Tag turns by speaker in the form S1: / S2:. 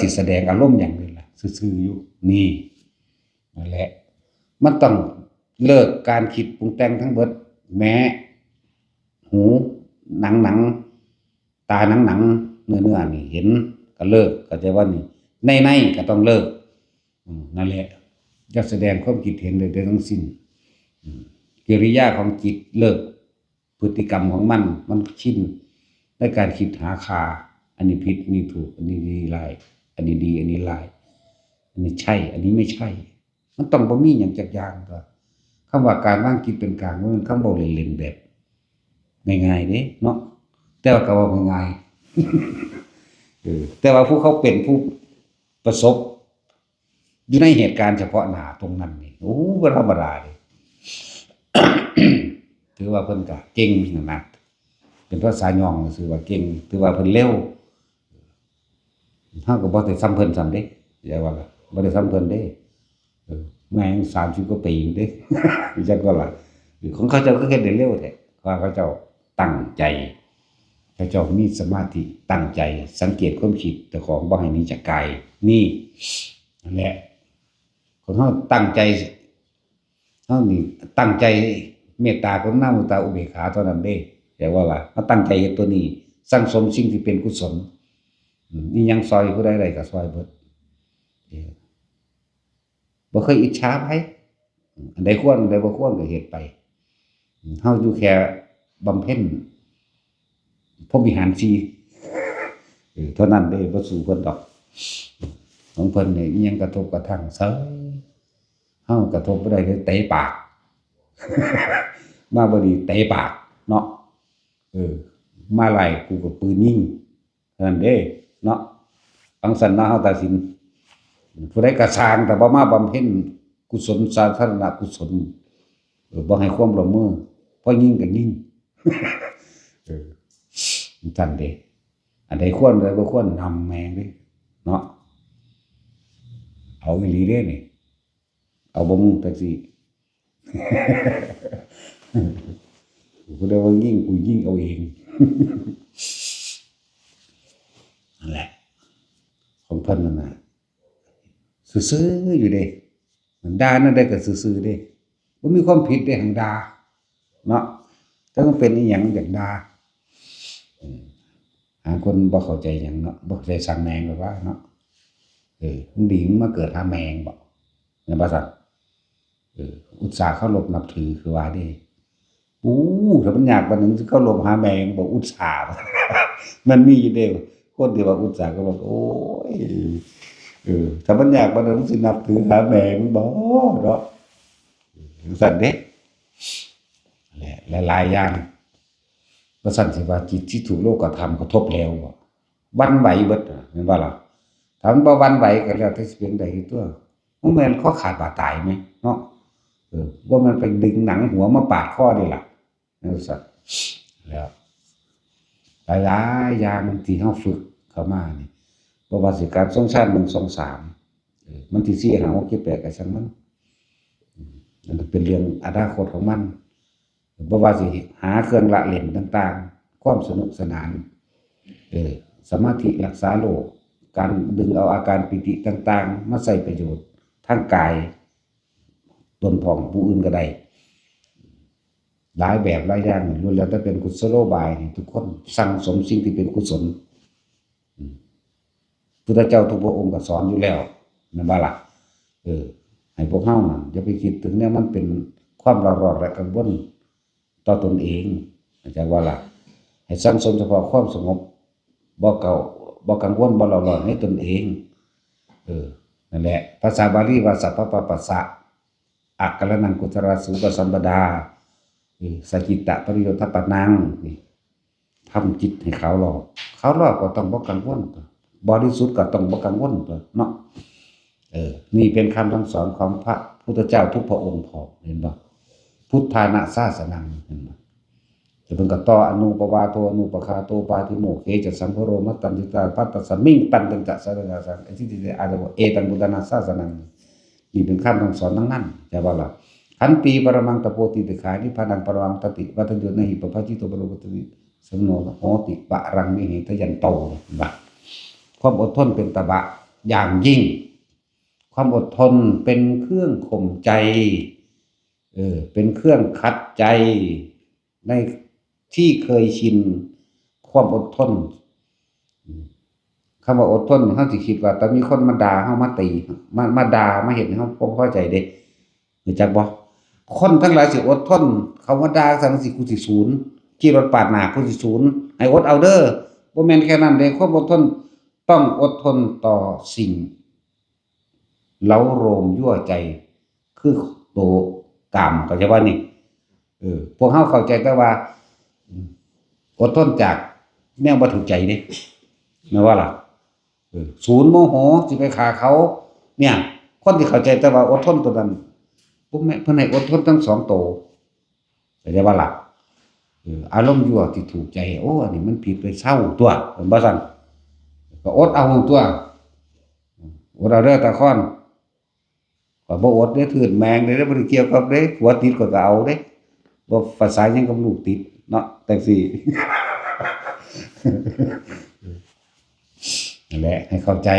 S1: สิแสดงอารมณ์อย่างนี้ล่ะซื่อๆอยู่นี่นั่นแหละมันต้องเลิกการคิดปรุงแต่งทั้งเบิดแม้หูหนังตาหนังเนื้อนี่เห็นก็เลิกก็จะว่านี่ในก็ต้องเลิกนั่นแหละจะแสดงความคิดเห็นโดยทั้งสิ้นกิริยาของจิตเลิกพฤติกรรมของมันชินในการคิดหาคาอันนี้ผิดอันนี้ถูกอันนี้ดีร้ายอันนี้ดีอันนี้ร้ายอันนี้ใช่อันนี้ไม่ใช่มันต้องบ่มีหยังจักอย่างก็คำว่าการวางจิตเป็นกลางมันคำเว้าเล่นๆแบบง่ายๆเด้เนาะแต่ว่าก็เว้าง่ายๆแต่ว่าผู้เขาเป็นผู้ประสบอยู่ในเหตุการณ์เฉพาะหน้าตรงนั้นนี่โอ้บ่ธรรมดาเด้ ถือว่าเพิ่นก็เก่งนะเป็นภาษาย่องซื่อว่าเก่งถือว่าเพิ่นเร็วเฮาก็บ่ได้ซ้ำเพิ่นซ้ำเด้อย่าว่าล่ะบ่ได้ซ้ำเพิ่นเด้แม่ง30กว่าปีอยู่เด้ จักว่าล่ะของเขาเจ้าก็เฮ็ดได้เร็วแท้ว่าเขาเจ้าตั้งใจเขาเจ้ามีสมาธิตั้งใจสังเกตความคิดเจ้าของบ่ให้หนีจากกายนี่นั่นแหละคนเฮาตั้งใจเฮานี่ตั้งใจเมตตากรุณามุตตาอุเบกขาเท่านั้นเด้แต่ว่าล่ะเฮาตั้งใจเฮ็ดตัวนี้สั่งสมสิ่งที่เป็นกุศลอีหยังซอยผู้ใดได้ก็ซอยเบิดบ่เคยอิจฉาไผอันใดควรอันใดบ่ควรก็เฮ็ดไปเฮาอยู่แค่บำเพ็ญพรหมวิหาร4เท่านั้นเด้บ่สู้เพิ่นดอกของเพิ่นนี่อิหยังกระทบกระทั่งเซยเฮากระทบบ่ได้เลยเตะปาก มาบ่ดีเตะปากเนาะมาไล่กูก็ปืนยิงนั่นเด้เนาะอังสันนะเฮาตัดสินผู้ใดก็สร้างแต่บ่มาบำเพ็ญกุศลสาธารณกุศลบ่ให้ความร่วมมือพอยิงก็ยิง จั่นเด้อันใดควรอันใดบ่ควรนำแม่งเด้เนาะเอาอีหลีเด้นี่เอาบ่มึงจังซี่ ผู้ใดว่ายิงกูยิงเอาเอง นั่นแหละของเพิ่นนั่นน่ะซื่อๆอยู่เด้ด่านั่นได้ก็ซื่อๆเด้บ่มีความผิดเด้หังด่าเนาะถ้ามันเป็นอีหยังอยากด่าหาคนบ่เข้าใจหยังเนาะบ่เข้าใจสั่งแมงแบบว่าเนาะมึงดีมึงมาเกิดหาแมงบ่แม่นบ่ซั่นอุตส่าห์เคารพนับถือคือว่าเด้ถ้ามันยากปานนั้นสิเคารพหาแมงบ่อุตส่าห์ มันมีอยู่เด้คนที่ว่าอุตส่าห์เคารพโอ้ยถ้ามันยากปานนั้นสินับถือหาแมงบ่เนาะสั่นเด้หลายๆอย่างบ่ซั่นสิว่าจิตที่ถูกโลกธรรมกระทบแล้วบ่หวั่นไหวเบิดแม่นบ่ล่ะถ้ามันบ่หวั่นไหวก็แล้วแต่สิเป็นใดตัวบ่แม่นคอขาดบาดตายไหมเนาะบ่แม่นไปดึงหนังหัวมาปาดคอนี่ล่ะนั่นซั่นแล้วหลายๆอย่างที่เฮาฝึกเข้ามานี่บ่ว่าสิการทรงชาติ1 2 3มันที่4 5 6 7 8ก็ช่างมันนั่นเป็นเรื่องอนาคตของมันบ่ว่าสิหาเครื่องละเล่นต่างๆความสนุกสนานสมาธิรักษาโรคการดึงเอาอาการปิติต่างๆมาใช้ประโยชน์ทางกายตนของผู้อื่นก็ได้หลายแบบหลายอย่างล้วนแล้วแต่เป็นกุศโลบายทุกคนสั่งสมสิ่งที่เป็นกุศลพุทธเจ้าทุกพระองค์ก็สอนอยู่แล้วแม่นบ่ล่ะให้พวกเฮาน่ะอย่าไปคิดถึงเนี่ยมันเป็นความร้อนและกังวลต่อตนเองเข้าใจว่าล่ะให้สั่งสมเฉพาะความสงบบ่กังวลบ่ร้อนในตนเองนั่นแหละภาษาบาลีว่าสัพพะปะปัสสะอักขระนังกุศลสูปสัมปดาสจิตตปริโยทปนังทำจิตให้ขาวรอบก็ต้องบ่กังวลบริสุทธิ์ก็ต้องบ่กังวลเนาะนี่เป็นคำสั่งสอนของพระพุทธเจ้าทุกพระองค์พอเห็นบ่พุทธานะศาสนังเห็นบ่จะเพิ่นก็ต่ออนุปวาโทอนุปคาโตปาติโมกเขจะสัมภโรมัตตัญจิตาปัตตสัมมิงตันตัญจะสารณะสังไอ้ที่อาจจะบอกเอตังบุตนาศาสนังนี่เป็นคำสั่งสอนทั้งนั้นใช่บ่ล่ะขันปีปรมังตโปติติขานิพพานังปรมังตติวัฏโยนะหิปปะจิโตปโรปติสมโนโหติปะรังนิเหตยันโตบ่ความอดทนเป็นตบะ อย่างยิ่งความอดทนเป็นเครื่องข่มใจเป็นเครื่องคัดใจในที่เคยชินความอดทนคำว่าอดทนเฮาสิคิดว่าแต่มีคนมาด่าเฮามาตีมาด่ามาเฮ็ดให้เฮาบ่พอใจเด้รู้จักบ่คนทั้งหลายสิอดทนเขามาด่าจังสิกูสิสูญขี่รถปาดหน้ากูสิสูญให้อดเอาเด้อบ่แม่นแค่นั้นเด้ความอดทนต้องอดทนต่อสิ่งเร้าโรมยั่วใจคือโตกามเข้าใจบ่นี่พวกเฮาเข้าใจแต่ว่าอดทนจากแนวบ่ถูกใจเด้แม่นว่าล่ะศูนย์โมโหสิไปฆ่าเขาเนี่ยคนที่เข้าใจแต่ว่าอดทนตัวนั้นปุ๊บแม่เพิ่นให้อดทนทั้งสองโตเข้าใจบ่ล่ะอารมณ์ยั่วที่ถูกใจโอ้อันนี้มันผิดไปเศร้าตัวเพิ่นบ่ซั่นก็อดเอาตัวอดเอาเด้อตาค่อนก็บ่อดเด้อทื่นแมงเด้อบ่ได้เกี่ยวกับเด้ผัวติดก็เอาเด้บ่ภาษาหยังกับลูกติดเนาะจังซี่ นั่นแหละให้เข้าใจ